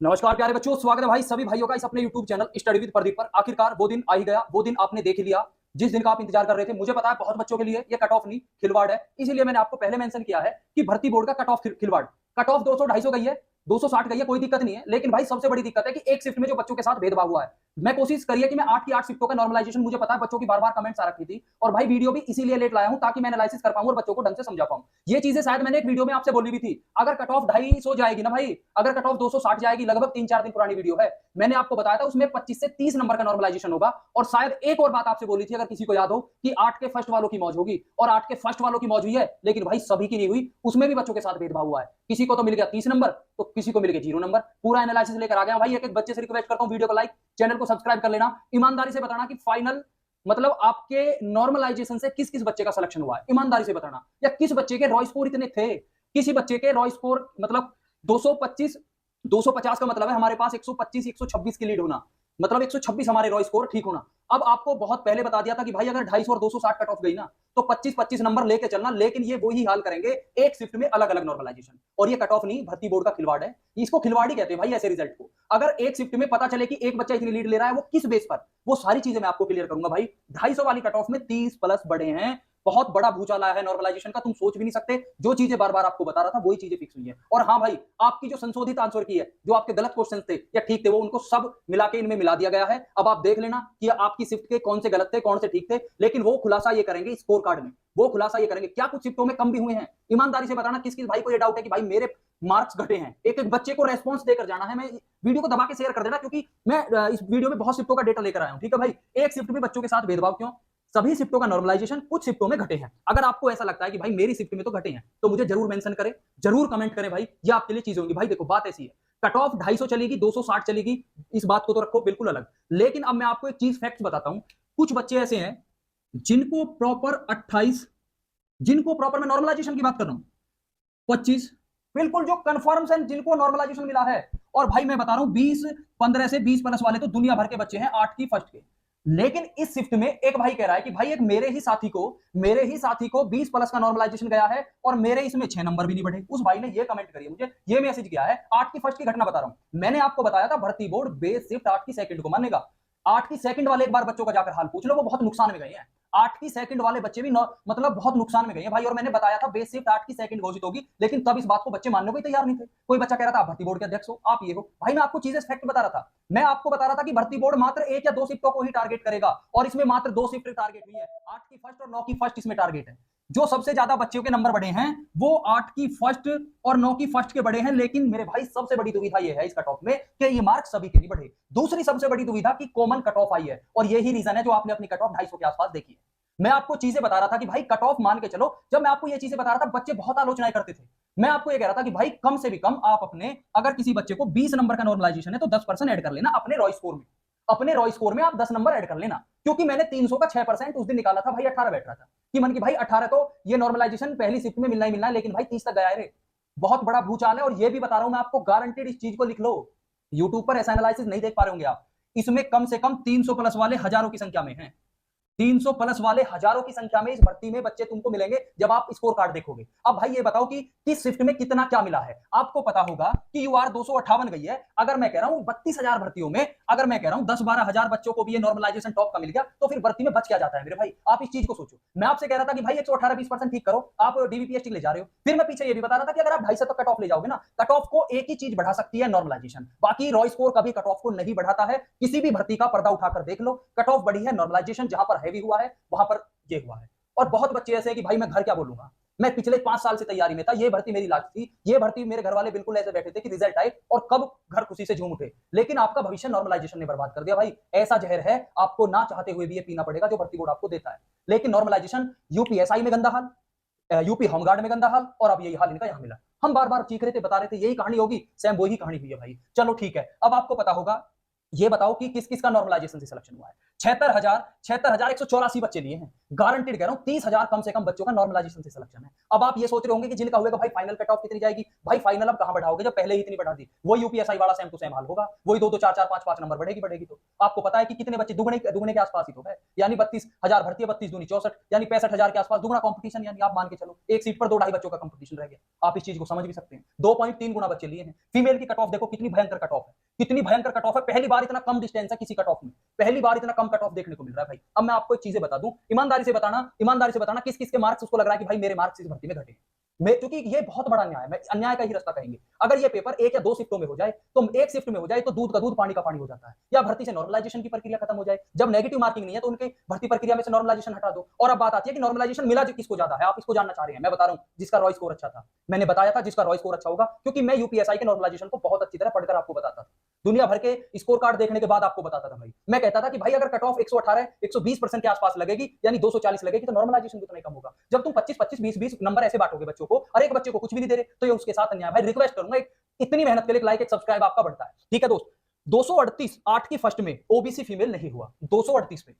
नमस्कार प्यारे बच्चों, स्वागत है भाई सभी भाइयों का इस अपने YouTube channel study with Pradeep पर। आखिरकार वो दिन आ ही गया, वो दिन आपने देख ही लिया जिस दिन का आप इंतजार कर रहे थे। मुझे पता है बहुत बच्चों के लिए ये कट ऑफ नहीं खिलवाड़ है, इसीलिए मैंने आपको पहले मेंशन किया है कि भर्ती बोर्ड का कट ऑफ खिलवाड़। कट ऑफ 200 250 गई है, 260 गई है, कोई दिक्कत नहीं है। लेकिन भाई सबसे बड़ी दिक्कत है कि एक शिफ्ट में जो बच्चों के साथ भेदभाव हुआ है। मैं कोशिश करिए कि मैं 8 की 8 शिफ्टों का नॉर्मलाइजेशन, मुझे पता है बच्चों की बार-बार कमेंट्स आ रखी थी और भाई वीडियो भी इसीलिए लेट लाया हूं ताकि मैं एनालिसिस कर पाऊं और बच्चों को ढंग से समझा पाऊं। ये चीजें शायद मैंने एक वीडियो में आपसे बोली भी थी। अगर कट ऑफ 250 जाएगी ना भाई, अगर कट ऑफ 260 जाएगी, लगभग 3-4 दिन पुरानी वीडियो है, मैंने आपको बताया था उसमें 25 से 30 नंबर का नॉर्मलाइजेशन होगा। और शायद एक और बात आपसे बोली थी, अगर किसी को याद हो, कि 8 के फर्स्ट वालों की मौज होगी, और 8 के फर्स्ट वालों की मौज हुई है, लेकिन भाई सभी की नहीं हुई। उसमें भी बच्चों के साथ भेदभाव हुआ है। किसी को तो मिल गया 30 नंबर, तो किसी को मिल गया 0 नंबर। पूरा एनालिसिस लेकर आ गया भाई। एक एक बच्चे से रिक्वेस्ट करता हूं, वीडियो को लाइक, चैनल को सब्सक्राइब कर लेना। ईमानदारी से बताना कि फाइनल मतलब आपके नॉर्मलाइजेशन से किस किस बच्चे का सिलेक्शन हुआ है, ईमानदारी से बताना। या किस बच्चे के रॉय स्कोर इतने थे, किसी बच्चे के रॉय स्कोर मतलब 225 250 का मतलब है हमारे पास 125 126 की लीड होना, मतलब 126 हमारे रॉय स्कोर ठीक होना। अब आपको बहुत पहले बता दिया था कि भाई अगर 250 और 260 कट ऑफ गई ना, तो 25-25 नंबर लेके चलना। लेकिन ये वही हाल करेंगे एक शिफ्ट में अलग अलग नॉर्मलाइजेशन। और ये कट ऑफ नहीं, भर्ती बोर्ड का खिलवाड़ है। इसको खिलवाड़ ही कहते हैं भाई ऐसे रिजल्ट को। अगर एक शिफ्ट में पता चले कि एक बच्चा इतनी लीड ले रहा है, वो किस बेस पर, वो सारी चीजें मैं आपको क्लियर करूंगा भाई। 250 वाली कट ऑफ में 30 प्लस बड़े हैं। बहुत बड़ा भूचाल आया है नॉर्मलाइजेशन का, तुम सोच भी नहीं सकते। जो चीजें बार बार आपको बता रहा था वही चीजें फिक्स हुई है। और हाँ भाई, आपकी जो संशोधित आंसर की है, जो आपके गलत क्वेश्चन थे या ठीक थे, वो उनको सब मिला के इनमें मिला दिया गया है। अब आप देख लेना कि आपकी शिफ्ट के कौन से गलत थे, कौन से ठीक थे। लेकिन वो खुलासा ये करेंगे स्कोर कार्ड में, वो खुलासा ये करेंगे क्या कुछ शिफ्टों में कम भी हुए हैं। ईमानदारी से बताना किस किस भाई को ये डाउट है कि भाई मेरे मार्क्स घटे हैं। एक एक बच्चे को रेस्पॉन्स देकर जाना है। मैं वीडियो को दबा के शेयर कर देना, क्योंकि मैं इस वीडियो में बहुत शिफ्टों का डेटा लेकर आया हूं। ठीक है भाई, एक शिफ्ट में बच्चों के साथ भेदभाव क्यों, सभी शिफ्टों का नॉर्मलाइजेशन कुछ शिफ्टों में घटे हैं। अगर आपको ऐसा लगता है कि भाई मेरी शिफ्ट में तो घटे हैं, तो मुझे जरूर मेंशन करें, जरूर कमेंट करें भाई। ये आपके लिए चीजें होंगी भाई। देखो बात ऐसी है, कट ऑफ 250 चलेगी, 260 चलेगी, इस बात को तो रखो बिल्कुल अलग। लेकिन अब मैं आपको एक चीज फैक्ट बताता हूं। कुछ बच्चे ऐसे हैं जिनको प्रॉपर 28, जिनको प्रॉपर, मैं नॉर्मलाइजेशन की बात कर रहा हूं, 25, बिल्कुल जो कंफर्म है, जिनको नॉर्मलाइजेशन मिला है। और भाई मैं बता रहा हूं 20 15 से 20 प्लस वाले तो दुनिया भर के बच्चे हैं 8 की फर्स्ट के। लेकिन इस शिफ्ट में एक भाई कह रहा है कि भाई एक मेरे ही साथी को 20 प्लस का नॉर्मलाइजेशन गया है और मेरे इसमें 6 नंबर भी नहीं बढ़े। उस भाई ने ये कमेंट करिए, मुझे ये मैसेज किया है। 8 की फर्स्ट की घटना बता रहा हूं। मैंने आपको बताया था भर्ती बोर्ड बेस शिफ्ट 8 की सेकंड को मानेगा। 8 की सेकंड वाले एक बार बच्चों का जाकर हाल पूछ लो, वो बहुत नुकसान में गए हैं। 8 की सेकंड वाले बच्चे भी मतलब बहुत नुकसान में गए हैं भाई। और मैंने बताया था बेस शिफ्ट 8 की सेकंड घोषित होगी, लेकिन तब इस बात को बच्चे मानने को ही तैयार नहीं थे। कोई बच्चा कह रहा था आप भर्ती बोर्ड के अध्यक्ष हो, आप ये हो। भाई मैं आपको चीजें फैक्ट बता रहा था। मैं आपको बता रहा था कि भर्ती बोर्ड मात्र 1 या 2 शिफ्टों को ही टारगेट करेगा, और इसमें मात्र 2 शिफ्ट टारगेट हुई है। 8 की फर्स्ट और 9 की फर्स्ट इसमें टारगेट है। जो सबसे ज्यादा बच्चों के नंबर बढ़े हैं वो 8 की फर्स्ट और 9 की फर्स्ट के बढ़े हैं। लेकिन मेरे भाई सबसे बड़ी दुविधा ये है इस कट ऑफ में कि ये मार्क सभी के नहीं बढ़े। दूसरी सबसे बड़ी दुविधा कि कॉमन कट ऑफ आई है, और यही रीजन है जो आपने अपनी कट ऑफ 250 के आसपास देखी है। मैं आपको चीजें बता रहा था कि भाई कट ऑफ मान के चलो। जब मैं आपको ये चीजें बता रहा था, बच्चे बहुत आलोचनाएं करते थे। मैं आपको ये कह रहा था कि भाई कम से भी कम आप अपने, अगर किसी बच्चे को 20 नंबर का नॉर्मलाइजेशन है तो 10% ऐड कर लेना अपने रॉय स्कोर में। अपने रॉय स्कोर में आप 10 नंबर ऐड कर लेना, क्योंकि मैंने 300 का 6% उस दिन निकाला था भाई। 18 बैठ रहा था कि मन की भाई 18 तो ये नॉर्मलाइजेशन पहली शिफ्ट में मिलना ही मिलना है, लेकिन भाई 30 तक गया है रे। बहुत बड़ा भूचाल है। और ये भी बता रहा हूं मैं आपको, गारंटेड, इस चीज को लिख लो। यूट्यूब पर ऐसा एनालिसिस नहीं देख पा रहे होंगे आप। इसमें कम से कम 300 प्लस वाले हजारों की संख्या में हैं। 300 प्लस वाले हजारों की संख्या में इस भर्ती में बच्चे तुमको मिलेंगे जब आप स्कोर कार्ड देखोगे। अब भाई ये बताओ कि किस शिफ्ट में कितना क्या मिला है। आपको पता होगा कि यूआर 258 गई है। अगर मैं कह रहा हूं 32,000 भर्तियों में, अगर मैं कह रहा हूं 10-12 हजार बच्चों को भी ये नॉर्मलाइजेशन टॉप का मिल गया, तो फिर भर्ती में बच क्या जाता है मेरे भाई। आप इस चीज को सोचो। मैं आपसे कह रहा था कि भाई 118-20% ठीक करो, आप डीबीपीएसटी ले जा रहे हो। फिर मैं पीछे ये भी बता रहा था कि अगर आप 250 तक कट ऑफ ले जाओगे ना, कट ऑफ को एक ही चीज बढ़ा सकती है, नॉर्मलाइजेशन। बाकी रॉय स्कोर कभी कट ऑफ को नहीं बढ़ाता है। किसी भी भर्ती का पर्दा उठाकर देख लो, कट ऑफ बढ़ी है, नॉर्मलाइजेशन जहां पर हैवी हुआ है वहां पर ये हुआ है। और बहुत बच्चे ऐसे हैं कि भाई मैं घर क्या बोलूंगा, मैं पिछले 5 साल से तैयारी में था, ये भर्ती मेरी लास्ट थी, ये भर्ती मेरे घर वाले बिल्कुल ऐसे बैठे थे कि रिजल्ट आए और कब घर खुशी से झूम उठे। लेकिन आपका भविष्य नॉर्मलाइजेशन ने बर्बाद कर दिया भाई। ऐसा जहर है, आपको ना चाहते हुए भी ये पीना पड़ेगा जो भर्ती बोर्ड आपको देता है। लेकिन नॉर्मलाइजेशन यूपीएसआई में गंदा हाल, यूपी होमगार्ड में गंदा हाल, और अब यही हाल इनका यहां मिला। हम बार बार चीख रहे थे, बता रहे थे यही कहानी होगी, सेम वही कहानी हुई है भाई। चलो ठीक है। अब आपको पता होगा ये बताओ कि किस किस का नॉर्मलाइजेशन से सिलेक्शन हुआ है। 76,184 बच्चे लिए हैं, गारंटेड कह रहा हूं 30,000 कम से कम बच्चों का नॉर्मलाइजेशन से सिलेक्शन है। अब आप ये सोच रहे होंगे कि जिनका होगा भाई फाइनल कट ऑफ कितनी जाएगी, भाई फाइनल अब कहां बढ़ाओगे जब पहले ही इतनी बढ़ा दी। वही यूपीएसआई वाला सेम टू सेम हाल होगा, वही 2 2 4 4 5 5 नंबर बढ़ेगी। तो आपको पता है कि कितने बच्चे दुगने के आसपास ही तो है, यानी 32,000 भर्ती है, 32 दूनी 64, यानी 65,000 के आसपास दुगना कंपटीशन। यानी आप मान के चलो एक सीट पर 2-2.5 बच्चों का कंपटीशन रह गया। आप इस चीज को समझ भी सकते हैं। 2.3 गुना बच्चे लिए हैं। फीमेल की कट ऑफ देखो कितनी भयंकर कट ऑफ है, कितनी भयंकर कट ऑफ है। पहली बार इतना कम डिस्टेंस है किसी कट ऑफ में, पहली बार इतना कम कट ऑफ देखने को मिल रहा है भाई। अब मैं आपको एक चीजें बता दूं, ईमानदारी से बताना किस किस के मार्क्स उसको लग रहा है कि भाई मेरे मार्क्स इस भर्ती में घटे। क्योंकि ये बहुत बड़ा अन्याय है, अन्याय का ही रास्ता कहेंगे। अगर ये पेपर 1 या 2 शिफ्टों में हो जाए, तो एक शिफ्ट में हो जाए तो दूध का दूध पानी का पानी हो जाता है, या भर्ती से नॉर्मलाइजेशन की प्रक्रिया खत्म हो जाए। जब नेगेटिव मार्किंग नहीं है तो उनके भर्ती प्रक्रिया में से नॉर्मलाइजेशन हटा दो। और अब बात आती है कि नॉर्मलाइजेशन मिला जो किसको ज्यादा है, आप इसको जानना चाह रहे हैं। मैं बता रहा हूं जिसका रॉय स्कोर अच्छा था, मैंने बताया था जिसका रॉय स्कोर अच्छा होगा, क्योंकि मैं यूपीएसआई के नॉर्मलाइजेशन को बहुत अच्छी तरह पढ़कर आपको बताता था। दुनिया भर के स्कोर कार्ड देखने के बाद आपको बताता था भाई। मैं कहता था कि भाई अगर कट ऑफ 118 120% के आसपास लगेगी, यानी 240 लगेगी, तो नॉर्मलाइजेशन भी उतना ही कम होगा। जब तुम 25 20 नंबर ऐसे बांटोगे बच्चों को, और एक बच्चे को कुछ भी नहीं दे रहे, तो ये उसके साथ अन्याय। भाई रिक्वेस्ट करूंगा, इतनी मेहनत के लिए लाइक एक सब्सक्राइब आपका बढ़ता है, ठीक है दोस्त। 238 8 की फर्स्ट में ओबीसी फीमेल नहीं हुआ, 238 पे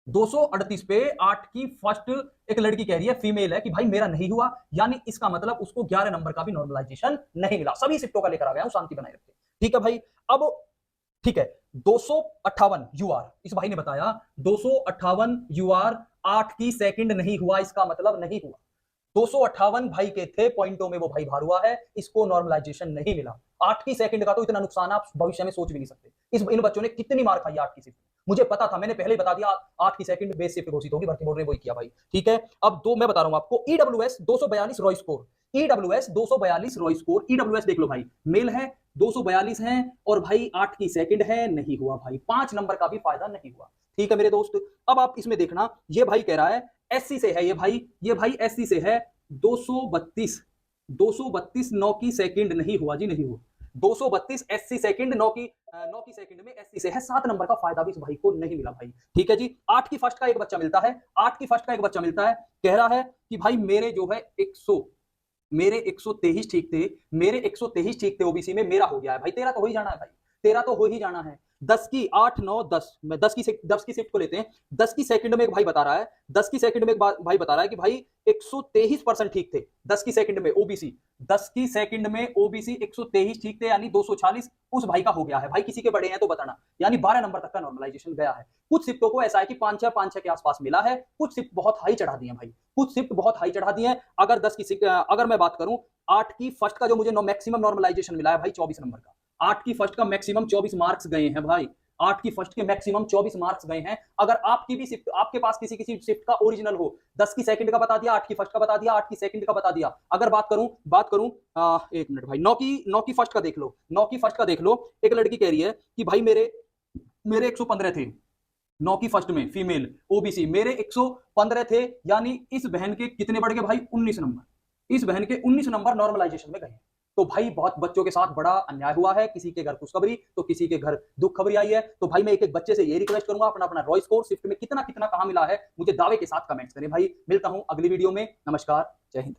238 पे 8 की फर्स्ट एक लड़की कह रही है फीमेल है कि भाई मेरा नहीं हुआ, यानी इसका मतलब उसको 11 नंबर का भी नॉर्मलाइजेशन नहीं मिला। सभी शिफ्टों का लेकर आ गया हूं, शांति बनाए रखते, ठीक है भाई। अब ठीक है, 258 यूआर इस भाई ने बताया, 258 यूआर 8 की सेकंड नहीं हुआ, इसका मतलब नहीं हुआ। 258 भाई के थे पॉइंटों में, वो भाई बाहर हुआ है, इसको नॉर्मलाइजेशन नहीं मिला। 8 की सेकंड का तो इतना नुकसान आप भविष्य में सोच भी नहीं सकते। इन बच्चों ने कितनी मार खाई 8 की शिफ्ट, मुझे पता था, मैंने पहले ही बता दिया 8 की सेकंड बेस शिफ्ट घोषित होगी, भर्ती बोर्ड ने वही किया भाई, ठीक है। अब दो मैं बता रहा हूं आपको, EWS 242 Roy score, EWS 242 Roy score, EWS देख लो भाई, मेल है 242 है, और भाई 8 की सेकंड है, नहीं हुआ भाई, 5 नंबर का भी फायदा नहीं हुआ, ठीक है मेरे दोस्त। अब आप इसमें देखना, ये भाई कह रहा है एससी से है, ये भाई एससी से है, 232 9 की सेकंड नहीं हुआ जी, नहीं हुआ। 232 एससी सेकंड, 9 की सेकंड में एससी से है, 7 नंबर का फायदा भी इस भाई को नहीं मिला भाई, ठीक है जी। 8 की फर्स्ट का एक बच्चा मिलता है, 8 की फर्स्ट का एक बच्चा मिलता है, कह रहा है कि भाई मेरे जो है 123 ठीक थे, मेरे 123 ठीक थे ओबीसी में, मेरा हो गया है भाई, तेरा तो हो ही जाना है भाई, तेरा तो हो ही जाना है। 10 की 8 9 10, मैं 10 की शिफ्ट को लेते हैं। 10 की सेकंड में एक भाई बता रहा है, 10 की सेकंड में एक भाई बता रहा है कि भाई 123% ठीक थे 10 की सेकंड में ओबीसी, 10 की सेकंड में ओबीसी 123 ठीक थे, यानी 240 उस भाई का हो गया है भाई। किसी के बड़े हैं तो बताना, यानी 12 नंबर तक का नॉर्मलाइजेशन गया है। कुछ शिफ्टों को ऐसा है कि 5-6 के आसपास मिला है, कुछ शिफ्ट बहुत हाई चढ़ा दिए भाई, कुछ शिफ्ट बहुत हाई चढ़ा दिए। अगर मैं बात करूं 8 की फर्स्ट का जो मुझे मैक्सिमम नॉर्मलाइजेशन मिला है भाई 24 नंबर का, 8 की फर्स्ट का मैक्सिमम 24 मार्क्स गए हैं भाई, 8 की फर्स्ट के मैक्सिमम 24 मार्क्स गए हैं। अगर आपकी भी शिफ्ट, आपके पास किसी शिफ्ट का ओरिजिनल हो, 10 की सेकंड का बता दिया, 8 की फर्स्ट का बता दिया, 8 की सेकंड का बता दिया। अगर बात करूं एक मिनट भाई, 9 की फर्स्ट का देख लो, 9 की फर्स्ट का देख लो। एक लड़की कह रही है कि भाई मेरे 115 थे 9 की फर्स्ट में, फीमेल ओबीसी, मेरे 115 थे, यानी इस बहन के कितने बढ़ गए भाई, 19 नंबर, इस बहन के 19 नंबर नॉर्मलाइजेशन में गए। तो भाई बहुत बच्चों के साथ बड़ा अन्याय हुआ है, किसी के घर खुशखबरी तो किसी के घर दुख खबरी आई है। तो भाई मैं एक बच्चे से ये रिक्वेस्ट करूंगा, अपना रॉय स्कोर शिफ्ट में कितना कहां मिला है, मुझे दावे के साथ कमेंट्स करें भाई। मिलता हूं अगली वीडियो में, नमस्कार, जय हिंद।